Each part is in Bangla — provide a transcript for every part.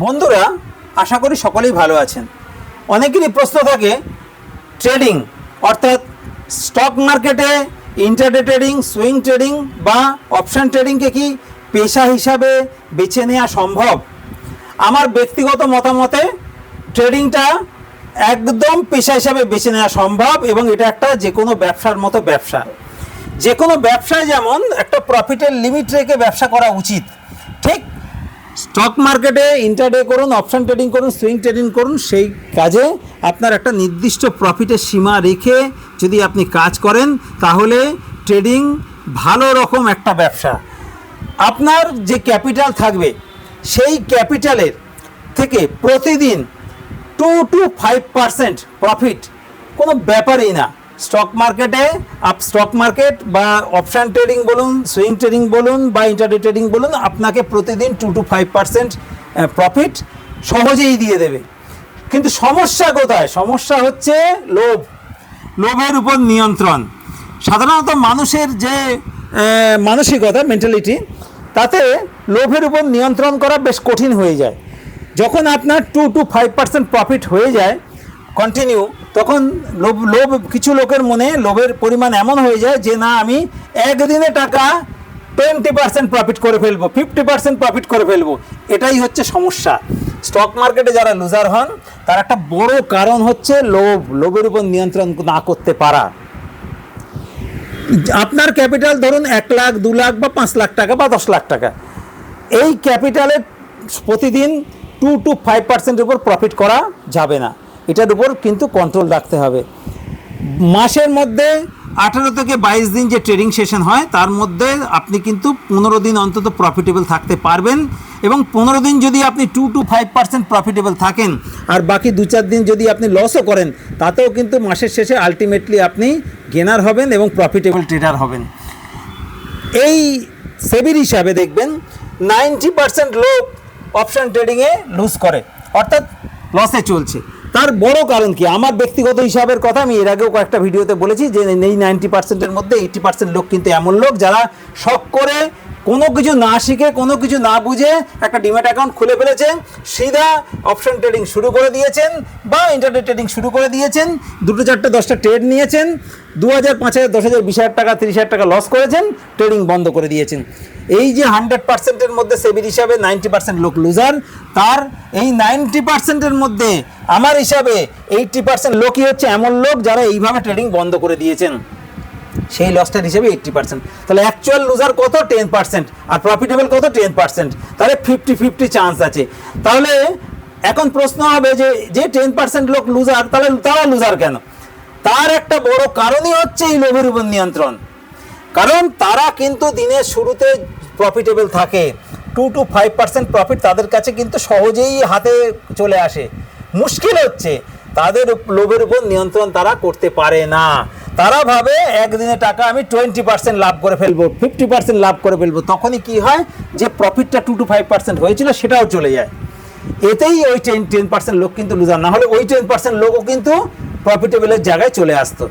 বন্ধুরা, আশা করি সকলেই ভালো আছেন। অনেকেরই প্রশ্ন থাকে ট্রেডিং অর্থাৎ স্টক মার্কেটে ইন্টারডে ট্রেডিং, সুইং ট্রেডিং বা অপশান ট্রেডিংকে কি পেশা হিসাবে বেছে নেওয়া সম্ভব? আমার ব্যক্তিগত মতামতে ট্রেডিংটা একদম পেশা হিসাবে বেছে নেওয়া সম্ভব এবং এটা একটা যে কোনো ব্যবসার মতো ব্যবসা। যে কোনো ব্যবসায় যেমন একটা প্রফিটের লিমিট রেখে ব্যবসা করা উচিত, ঠিক স্টক মার্কেটে ইন্টারডে করুন, অপশান ট্রেডিং করুন, সুইং ট্রেডিং করুন, সেই কাজে আপনার একটা নির্দিষ্ট প্রফিটের সীমা রেখে যদি আপনি কাজ করেন তাহলে ট্রেডিং ভালো রকম একটা ব্যবসা। আপনার যে ক্যাপিটাল থাকবে সেই ক্যাপিটালের থেকে প্রতিদিন 2 to 5% প্রফিট কোনো ব্যাপারই না। স্টক মার্কেট বা অপশান ট্রেডিং বলুন, সুইং ট্রেডিং বলুন বা ইন্টারডে ট্রেডিং বলুন, আপনাকে প্রতিদিন 2 to 5% প্রফিট সহজেই দিয়ে দেবে। কিন্তু সমস্যা কোথায়? সমস্যা হচ্ছে লোভের উপর নিয়ন্ত্রণ। সাধারণত মানুষের যে মানসিকতা, মেন্টালিটি, তাতে লোভের উপর নিয়ন্ত্রণ করা বেশ কঠিন হয়ে যায়। যখন আপনার 2 to 5% প্রফিট হয়ে যায় কন্টিনিউ, তখন লোভ কিছু লোকের মনে লোভের পরিমাণ এমন হয়ে যায় যে না, আমি একদিনে টাকা 20% প্রফিট করে ফেলবো, 50% প্রফিট করে ফেলবো। এটাই হচ্ছে সমস্যা। স্টক মার্কেটে যারা লুজার হন তার একটা বড় কারণ হচ্ছে লোভের উপর নিয়ন্ত্রণ না করতে পারা। আপনার ক্যাপিটাল ধরুন 1 লাখ, 2 লাখ বা 5 লাখ টাকা বা 10 লাখ টাকা, এই ক্যাপিটালে প্রতিদিন 2 to 5% উপর প্রফিট করা যাবে না। এটার উপর কিন্তু কন্ট্রোল রাখতে হবে। মাসের মধ্যে 18 থেকে 22 দিন যে ট্রেডিং সেশন হয় তার মধ্যে আপনি কিন্তু 15 দিন অন্তত প্রফিটেবল থাকতে পারবেন এবং 15 দিন যদি আপনি 2 to 5% প্রফিটেবল থাকেন আর বাকি 2-4 দিন যদি আপনি লসও করেন, তাতেও কিন্তু মাসের শেষে আলটিমেটলি আপনি গেনার হবেন এবং প্রফিটেবল ট্রেডার হবেন। এই সেবির হিসাবে দেখবেন 90% লোক অপশান ট্রেডিংয়ে লুজ করে, অর্থাৎ লসে চলছে। তার বড় কারণ কি? আমার ব্যক্তিগত হিসাবের কথা আমি এর আগেও কয়েকটা ভিডিওতে বলেছি যে এই 90%-এর মধ্যে 80% লোক কিন্তু এমন লোক যারা শখ করে কোনো কিছু না শিখে, কোনো কিছু না বুঝে একটা ডিম্যাট অ্যাকাউন্ট খুলে ফেলেছে, সিধা অপশান ট্রেডিং শুরু করে দিয়েছেন বা ইন্টারডে ট্রেডিং শুরু করে দিয়েছেন, 2টো 4টে 10টা ট্রেড নিয়েছেন, 2000, 5000, 10,000, 20,000 টাকা, 30,000 টাকা লস করেছেন, ট্রেডিং বন্ধ করে দিয়েছেন। এই যে 100%-এর মধ্যে সেবির হিসাবে 90% লোক লুজার, তার এই 90%-এর মধ্যে আমার হিসাবে 80% লোকই হচ্ছে এমন লোক যারা এইভাবে ট্রেডিং বন্ধ করে দিয়েছেন। সেই লসটার হিসেবে 80%। তাহলে অ্যাকচুয়াল লুজার কত? 10%। আর প্রফিটেবল কত? 10%। তাহলে 50-50 চান্স আছে। তাহলে এখন প্রশ্ন হবে যে 10% লোক লুজার, তাহলে তারা লুজার কেন? তার একটা বড় কারণই হচ্ছে এই লোভের উপর নিয়ন্ত্রণ। কারণ তারা কিন্তু দিনের শুরুতে প্রফিটেবল থাকে, 2 to 5% প্রফিট তাদের কাছে কিন্তু সহজেই হাতে চলে আসে। মুশকিল হচ্ছে তাদের লোভের উপর নিয়ন্ত্রণ তারা করতে পারে না। তারা ভাবে একদিনে টাকা আমি 20% লাভ করে ফেলবো, 50% লাভ করে ফেলবো। তখনই কি হয় যে প্রফিটটা 2 to 5% হয়েছিল সেটাও চলে যায়। এতেই ওই 10% লোক কিন্তু লুজার, না হলে ওই 10% লোকও কিন্তু প্রফিটেবলের জায়গায় চলে আসতো।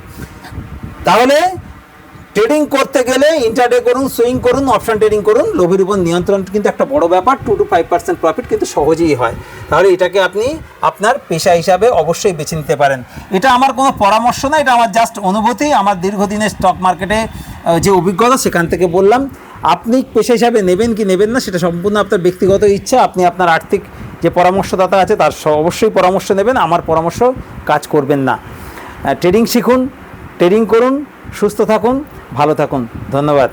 তাহলে ট্রেডিং করতে গেলে ইন্টারডে করুন, সুইং করুন, অপশান ট্রেডিং করুন, লোভের উপর নিয়ন্ত্রণ কিন্তু একটা বড় ব্যাপার। 2 to 5% প্রফিট কিন্তু সহজেই হয়। তাহলে এটাকে আপনি আপনার পেশা হিসাবে অবশ্যই বেছে নিতে পারেন। এটা আমার কোনো পরামর্শ না, এটা আমার জাস্ট অনুভূতি, আমার দীর্ঘদিনের স্টক মার্কেটে যে অভিজ্ঞতা সেখান থেকে বললাম। আপনি পেশা হিসাবে নেবেন কি নেবেন না সেটা সম্পূর্ণ আপনার ব্যক্তিগত ইচ্ছা। আপনি আপনার আর্থিক যে পরামর্শদাতা আছে তার অবশ্যই পরামর্শ নেবেন, আমার পরামর্শ কাজ করবেন না। ট্রেডিং শিখুন, ট্রেডিং করুন, সুস্থ থাকুন, ভালো থাকুন। ধন্যবাদ।